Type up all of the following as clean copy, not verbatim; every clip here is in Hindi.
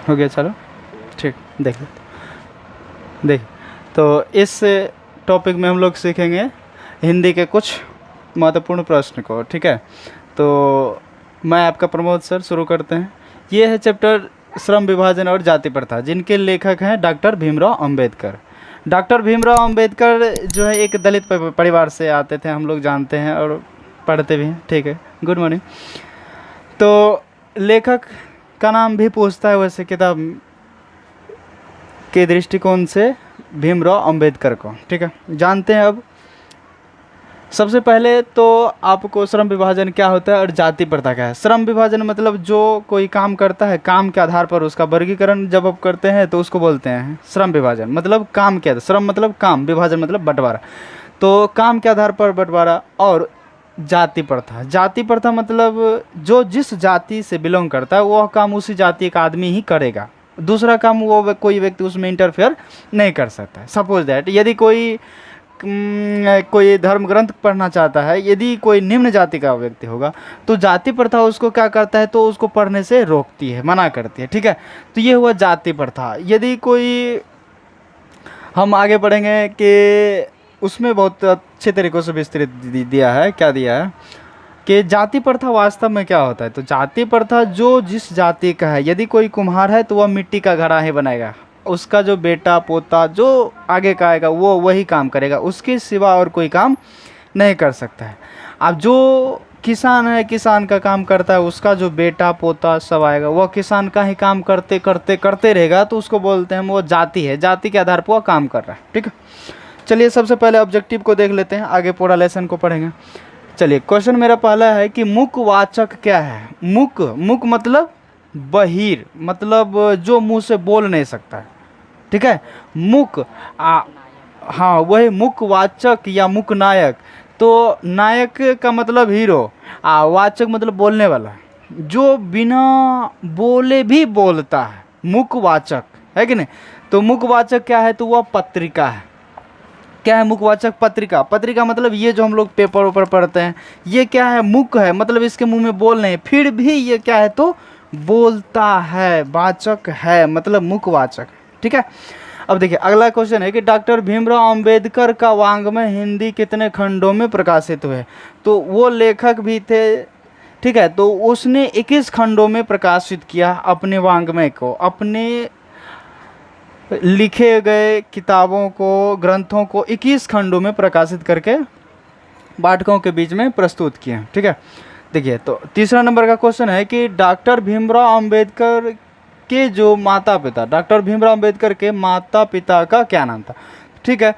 हो गया, चलो ठीक, देख देख। तो इस टॉपिक में हम लोग सीखेंगे हिंदी के कुछ महत्वपूर्ण प्रश्न को, ठीक है। तो मैं आपका प्रमोद सर, शुरू करते हैं। ये है चैप्टर श्रम विभाजन और जाति प्रथा, जिनके लेखक हैं डॉक्टर भीमराव अंबेडकर। डॉक्टर भीमराव अंबेडकर जो है एक दलित परिवार से आते थे, हम लोग जानते हैं और पढ़ते भी हैं, ठीक है। Good morning. तो लेखक का नाम भी पूछता है वैसे किताब के दृष्टिकोण से भीमराव अंबेडकर को, ठीक है। जानते हैं अब। सबसे पहले तो आपको श्रम विभाजन क्या होता है और जाति प्रथा क्या है। श्रम विभाजन मतलब जो कोई काम करता है, काम के आधार पर उसका वर्गीकरण जब आप करते हैं तो उसको बोलते हैं श्रम विभाजन। मतलब काम क्या है, श्रम मतलब काम, विभाजन मतलब बंटवारा। तो काम के आधार पर बंटवारा। और जाति प्रथा, जाति प्रथा मतलब जो जिस जाति से बिलोंग करता है वह काम उसी जाति का आदमी ही करेगा, दूसरा काम वो कोई व्यक्ति उसमें इंटरफेयर नहीं कर सकता है। सपोज दैट यदि कोई धर्म ग्रंथ पढ़ना चाहता है, यदि कोई निम्न जाति का व्यक्ति होगा तो जाति प्रथा उसको क्या करता है, तो उसको पढ़ने से रोकती है, मना करती है, ठीक है। तो ये हुआ जाति प्रथा। यदि कोई, हम आगे बढ़ेंगे कि उसमें बहुत अच्छे तरीक़ों से विस्तृत दिया है, क्या दिया है कि जाति प्रथा वास्तव में क्या होता है। तो जाति प्रथा जो जिस जाति का है, यदि कोई कुम्हार है तो वह मिट्टी का घड़ा ही बनाएगा, उसका जो बेटा पोता जो आगे का आएगा वो वही काम करेगा, उसके सिवा और कोई काम नहीं कर सकता है। अब जो किसान है, किसान का काम करता है, उसका जो बेटा पोता सब आएगा वह किसान का ही काम करते करते करते रहेगा, तो उसको बोलते हैं वो जाति है, जाति के आधार पर वह काम कर रहा है, ठीक है। चलिए सबसे पहले ऑब्जेक्टिव को देख लेते हैं, आगे पूरा लेसन को पढ़ेंगे। चलिए क्वेश्चन मेरा पहला है कि मुखवाचक क्या है। मुख मतलब बहिर, मतलब जो मुंह से बोल नहीं सकता है, ठीक है। मुख हाँ वही मुखवाचक या मुख नायक। तो नायक का मतलब हीरो, वाचक मतलब बोलने वाला, जो बिना बोले भी बोलता है, मुखवाचक है कि नहीं। तो मुखवाचक क्या है, तो वह पत्रिका है। क्या है मुखवाचक? पत्रिका। पत्रिका मतलब ये जो हम लोग पेपर ऊपर पढ़ते हैं, ये क्या है, मुख है, मतलब इसके मुंह में बोल नहीं, फिर भी ये क्या है, तो बोलता है, वाचक है, मतलब मुखवाचक, ठीक है। अब देखिए अगला क्वेश्चन है कि डॉक्टर भीमराव अंबेडकर का वाङ्मय हिंदी कितने खंडों में प्रकाशित हुए। तो वो लेखक भी थे, ठीक है। तो उसने 21 खंडों में प्रकाशित किया अपने वाङ्मय को, अपने लिखे गए किताबों को, ग्रंथों को 21 खंडों में प्रकाशित करके पाठकों के बीच में प्रस्तुत किए, ठीक है। देखिए तो तीसरा नंबर का क्वेश्चन है कि डॉक्टर भीमराव अंबेडकर के जो माता पिता, डॉक्टर भीमराव अंबेडकर के माता पिता का क्या नाम था, ठीक है।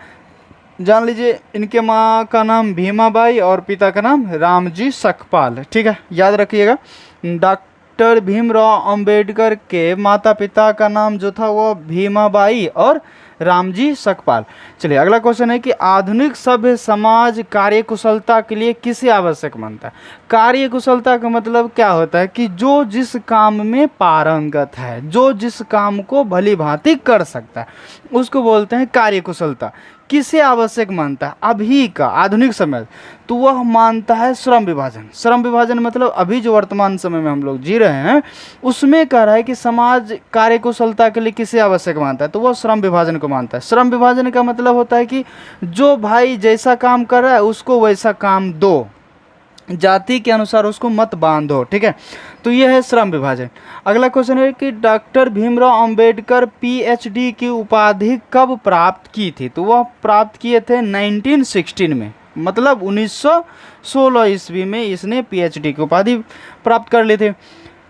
जान लीजिए, इनके माँ का नाम भीमाबाई और पिता का नाम रामजी सकपाल, ठीक है, याद रखिएगा। डॉक्टर भीमराव अंबेडकर के माता पिता का नाम जो था वो भीमाबाई और रामजी सकपाल। चलिए अगला क्वेश्चन है कि आधुनिक सभ्य समाज कार्यकुशलता के लिए किसे आवश्यक मानता है। कार्यकुशलता का मतलब क्या होता है कि जो जिस काम में पारंगत है, जो जिस काम को भली भांति कर सकता है, उसको बोलते हैं कार्यकुशलता। किसे आवश्यक मानता है? अभी का आधुनिक समय, तो वह मानता है श्रम विभाजन। श्रम विभाजन मतलब अभी जो वर्तमान समय में हम लोग जी रहे हैं उसमें कह रहा है कि समाज कार्यकुशलता के लिए किसे आवश्यक मानता है, तो वह श्रम विभाजन को मानता है। श्रम विभाजन का मतलब होता है कि जो भाई जैसा काम कर रहा है उसको वैसा काम दो, जाति के अनुसार उसको मत बांधो, ठीक है। तो यह है श्रम विभाजन। अगला क्वेश्चन है कि डॉक्टर भीमराव अंबेडकर पीएचडी की उपाधि कब प्राप्त की थी। तो वह प्राप्त किए थे 1916 में, मतलब 1916 ईस्वी में इसने पीएचडी की उपाधि प्राप्त कर ली थी।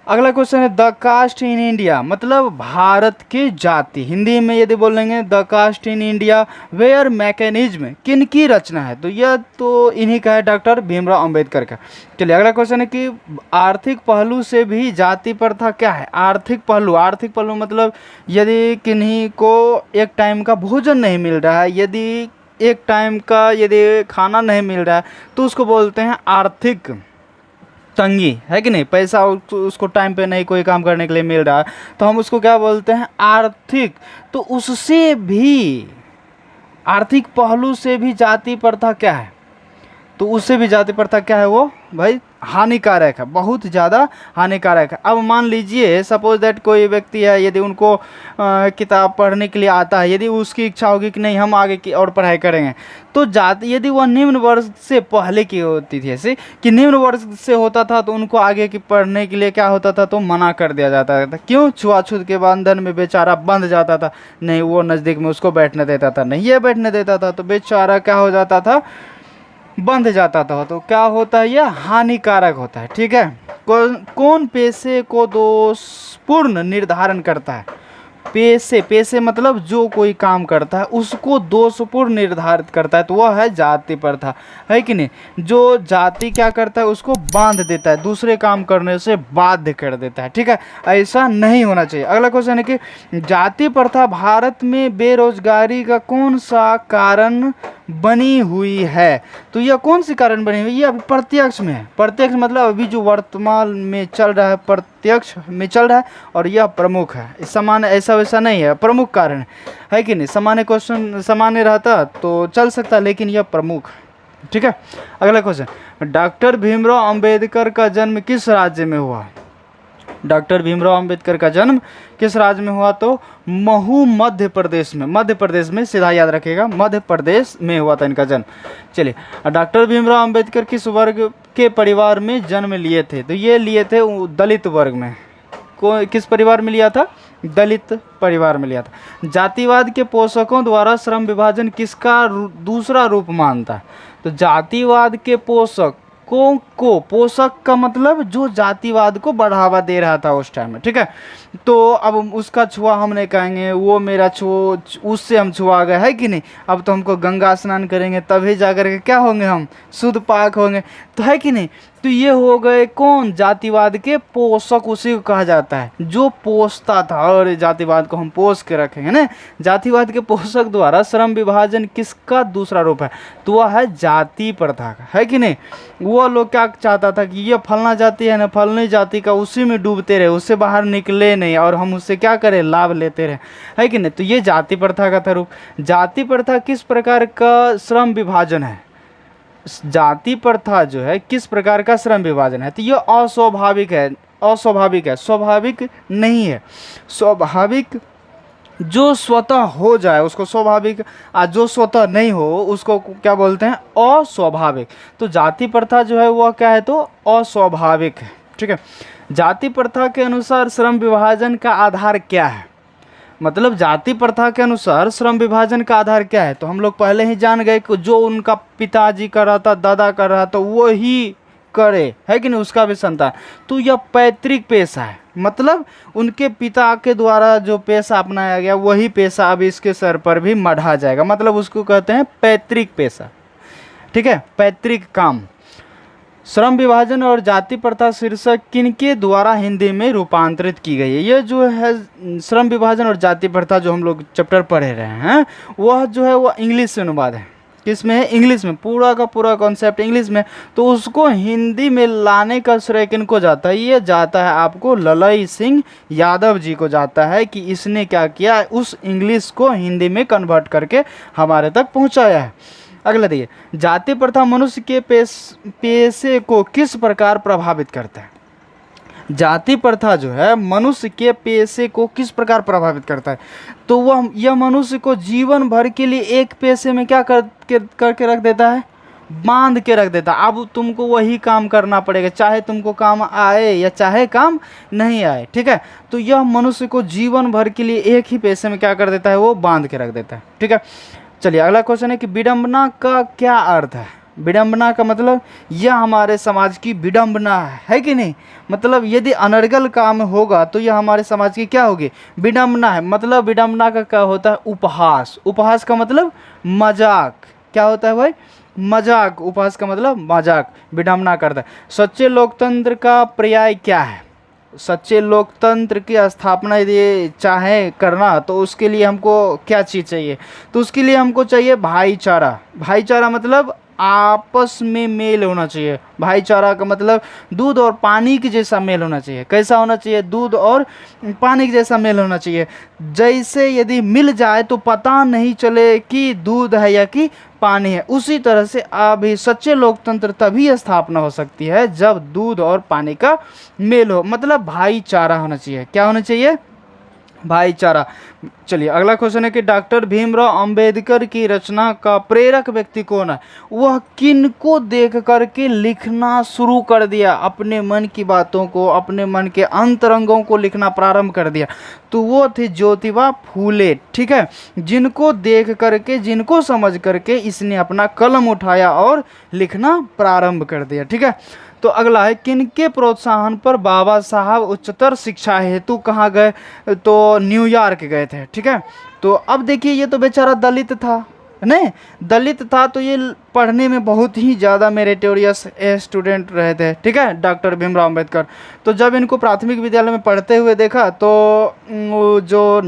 अगला क्वेश्चन है द कास्ट इन इंडिया, मतलब भारत की जाति। हिंदी में यदि बोलेंगे the caste in India where mechanism, किन की रचना है, तो यह तो इन्हीं का है, डॉक्टर भीमराव अंबेडकर का। चलिए अगला क्वेश्चन है कि आर्थिक पहलू से भी जाति प्रथा क्या है। आर्थिक पहलू, आर्थिक पहलू मतलब यदि किन्हीं को एक टाइम का भोजन नहीं मिल रहा है, यदि एक टाइम का यदि खाना नहीं मिल रहा है, तो उसको बोलते हैं आर्थिक तंगी, है कि नहीं। पैसा उसको टाइम पे नहीं कोई काम करने के लिए मिल रहा है, तो हम उसको क्या बोलते हैं, आर्थिक। तो उससे भी, आर्थिक पहलू से भी जाति प्रथा क्या है, तो उससे भी जाति प्रथा क्या है, वो भाई हानिकारक है, बहुत ज़्यादा हानिकारक है। अब मान लीजिए सपोज दैट कोई व्यक्ति है, यदि उनको किताब पढ़ने के लिए आता है, यदि उसकी इच्छा होगी कि नहीं हम आगे की और पढ़ाई करेंगे, तो जाति यदि वह निम्न वर्ग से पहले की होती थी, ऐसे कि निम्न वर्ग से होता था तो उनको आगे की पढ़ने के लिए क्या होता था, तो मना कर दिया जाता था। क्यों? छुआछूत के बंधन में बेचारा बंध जाता था, नहीं वो नज़दीक में उसको बैठने देता था, नहीं ये बैठने देता था, तो बेचारा क्या हो जाता था, बंध जाता था। तो क्या होता है, यह हानिकारक होता है। ठीक है, कौन पेशे को दोषपूर्ण निर्धारण करता है? पेशे, पेशे मतलब जो कोई काम करता है उसको दोषपूर्ण निर्धारित करता है, तो वह है जाति प्रथा, है कि नहीं? जो जाति क्या करता है, उसको बांध देता है, दूसरे काम करने से बाध्य कर देता है। ठीक है, ऐसा नहीं होना चाहिए। अगला क्वेश्चन है कि जाति प्रथा भारत में बेरोजगारी का कौन सा कारण बनी हुई है? तो यह कौन सी कारण बनी हुई है? यह अभी प्रत्यक्ष में है। प्रत्यक्ष मतलब अभी जो वर्तमान में चल रहा है, प्रत्यक्ष में चल रहा है, और यह प्रमुख है। इस सामान्य ऐसा वैसा नहीं है, प्रमुख कारण है कि नहीं? सामान्य क्वेश्चन सामान्य रहता तो चल सकता, लेकिन यह प्रमुख है। ठीक है, अगला क्वेश्चन, डॉक्टर भीमराव अंबेडकर का जन्म किस राज्य में हुआ? डॉक्टर भीमराव अंबेडकर का जन्म किस राज्य में हुआ? तो महू मध्य प्रदेश में, मध्य प्रदेश में, सीधा याद रखिएगा, मध्य प्रदेश में हुआ था इनका जन्म। चलिए, डॉक्टर भीमराव अंबेडकर किस वर्ग के परिवार में जन्म लिए थे? तो ये लिए थे दलित वर्ग में। किस परिवार में लिया था? दलित परिवार में लिया था। जातिवाद के पोषकों द्वारा श्रम विभाजन किसका दूसरा रूप मानता है? तो जातिवाद के पोषक पोषक का मतलब जो जातिवाद को बढ़ावा दे रहा था उस टाइम में। ठीक है, तो अब उसका छुआ हम नहीं कहेंगे, वो मेरा उससे हम छुआ गए, है कि नहीं? अब तो हमको गंगा स्नान करेंगे तभी जाकर के क्या होंगे, हम शुद्ध पाक होंगे, तो है कि नहीं? तो ये हो गए कौन? जातिवाद के पोषक, उसी को कहा जाता है जो पोषता था, और जातिवाद को हम पोष के रखेंगे ना। जातिवाद के पोषक द्वारा श्रम विभाजन किसका दूसरा रूप है? तो वह है जाति प्रथा का, है कि नहीं? वो लोग क्या चाहता था कि ये फलना जाति है ना, फलनी जाति का, उसी में डूबते रहे, उससे बाहर निकले नहीं, और हम उससे क्या करें, लाभ लेते रहे, है कि नहीं? तो ये जाति प्रथा का था रूप। जाति प्रथा किस प्रकार का श्रम विभाजन है? जाति प्रथा जो है किस प्रकार का श्रम विभाजन है? तो ये अस्वाभाविक है, अस्वाभाविक है, स्वाभाविक नहीं है। स्वाभाविक जो स्वतः हो जाए उसको स्वाभाविक, और जो स्वतः नहीं हो उसको क्या बोलते हैं? अस्वाभाविक। तो जाति प्रथा जो है वह क्या है? तो अस्वाभाविक है। ठीक है, जाति प्रथा के अनुसार श्रम विभाजन का आधार क्या है? मतलब जाति प्रथा के अनुसार श्रम विभाजन का आधार क्या है? तो हम लोग पहले ही जान गए कि जो उनका पिताजी कर रहा था, दादा कर रहा था, वो ही करे, है कि नहीं? उसका भी संतान। तो यह पैतृक पेशा है, मतलब उनके पिता के द्वारा जो पेशा अपनाया गया वही पेशा अब इसके सर पर भी मढ़ा जाएगा, मतलब उसको कहते हैं पैतृक पेशा। ठीक है, पैतृक काम। श्रम विभाजन और जाति प्रथा शीर्षक किनके द्वारा हिंदी में रूपांतरित की गई है? ये जो है श्रम विभाजन और जाति प्रथा जो हम लोग चैप्टर पढ़े रहे हैं, वह जो है वह इंग्लिश से अनुवाद है। किस में है? इंग्लिश में, पूरा का पूरा कॉन्सेप्ट इंग्लिश में। तो उसको हिंदी में लाने का श्रेय किनको जाता है? ये जाता है आपको ललई सिंह यादव जी को जाता है, कि इसने क्या किया, उस इंग्लिश को हिंदी में कन्वर्ट करके हमारे तक पहुंचाया है। अगला देखिए, जाति प्रथा मनुष्य के पेशे को किस प्रकार प्रभावित करता है? जाति प्रथा जो है मनुष्य के पेशे को किस प्रकार प्रभावित करता है? तो वह यह मनुष्य को जीवन भर के लिए एक पेशे में क्या करके रख देता है? बांध के रख देता है। अब तुमको वही काम करना पड़ेगा, चाहे तुमको काम आए या चाहे काम नहीं आए। ठीक है, तो यह मनुष्य को जीवन भर के लिए एक ही पेशे में क्या कर देता है? वो बांध के रख देता है। ठीक है, चलिए अगला क्वेश्चन है कि विडंबना का क्या अर्थ है? विडंबना का मतलब यह हमारे समाज की विडंबना है कि नहीं? मतलब यदि अनर्गल काम होगा तो यह हमारे समाज की क्या होगी? विडंबना है। मतलब विडंबना का क्या होता है? उपहास। उपहास का मतलब मजाक। क्या होता है भाई? मजाक। उपहास का मतलब मजाक, विडंबना करता है। सच्चे लोकतंत्र का पर्याय क्या है? सच्चे लोकतंत्र की स्थापना यदि चाहे करना तो उसके लिए हमको क्या चीज़ चाहिए? तो उसके लिए हमको चाहिए भाईचारा। भाईचारा मतलब आपस में मेल होना चाहिए। भाईचारा का मतलब दूध और पानी के जैसा मेल होना चाहिए। कैसा होना चाहिए? दूध और पानी के जैसा मेल होना चाहिए। जैसे यदि मिल जाए तो पता नहीं चले कि दूध है या कि पानी है, उसी तरह से अभी सच्चे लोकतंत्र तभी स्थापना हो सकती है जब दूध और पानी का मेल हो, मतलब भाईचारा होना चाहिए। क्या होना चाहिए? भाईचारा। चलिए अगला क्वेश्चन है कि डॉक्टर भीमराव अंबेडकर की रचना का प्रेरक व्यक्ति कौन है? वह किन को देख करके लिखना शुरू कर दिया? अपने मन की बातों को, अपने मन के अंतरंगों को लिखना प्रारंभ कर दिया, तो वो थे ज्योतिबा फूले। ठीक है, जिनको देख करके, जिनको समझ करके इसने अपना कलम उठाया और लिखना प्रारंभ कर दिया। ठीक है, तो अगला है किनके प्रोत्साहन पर बाबा साहब उच्चतर शिक्षा हेतु कहाँ गए? तो न्यूयॉर्क गए थे। ठीक है, तो अब देखिए ये तो बेचारा दलित था, नहीं दलित था, तो ये पढ़ने में बहुत ही ज़्यादा मेरिटोरियस स्टूडेंट रहे थे। ठीक है, डॉक्टर भीमराव अंबेडकर। तो जब इनको प्राथमिक विद्यालय में पढ़ते हुए देखा तो वो जो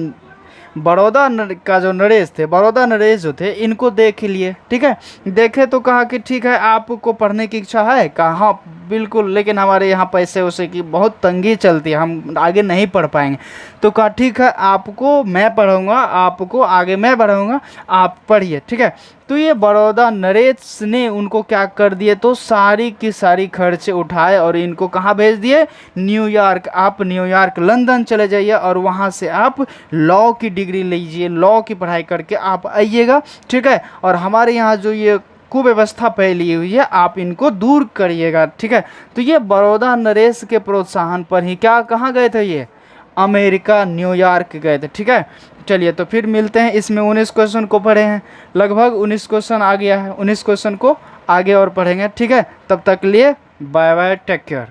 का जो नरेश थे, बड़ौदा नरेश जो थे, इनको देख लिए। ठीक है, देखे तो कहा कि ठीक है आपको पढ़ने की इच्छा है? कहा हाँ बिल्कुल, लेकिन हमारे यहाँ पैसे वैसे की बहुत तंगी चलती है, हम आगे नहीं पढ़ पाएंगे। तो कहा ठीक है आपको मैं पढ़ाऊँगा, आपको आगे मैं बढ़ाऊँगा, आप पढ़िए। ठीक है, तो ये बड़ौदा नरेश ने उनको क्या कर दिए? तो सारी की सारी खर्चे उठाए और इनको कहाँ भेज दिए? न्यूयॉर्क। आप न्यूयॉर्क, लंदन चले जाइए और वहाँ से आप लॉ की डिग्री लीजिए, लॉ की पढ़ाई करके आप आइएगा। ठीक है, और हमारे यहाँ जो ये कुव्यवस्था फैली हुई है आप इनको दूर करिएगा। ठीक है, तो ये बड़ौदा नरेश के प्रोत्साहन पर ही क्या, कहाँ गए थे ये? अमेरिका, न्यूयॉर्क गए थे। ठीक है, चलिए तो फिर मिलते हैं। इसमें 19 क्वेश्चन को पढ़े हैं, लगभग 19 क्वेश्चन आ गया है। 19 क्वेश्चन को आगे और पढ़ेंगे। ठीक है, तब तक लिए बाय बाय, टेक केयर।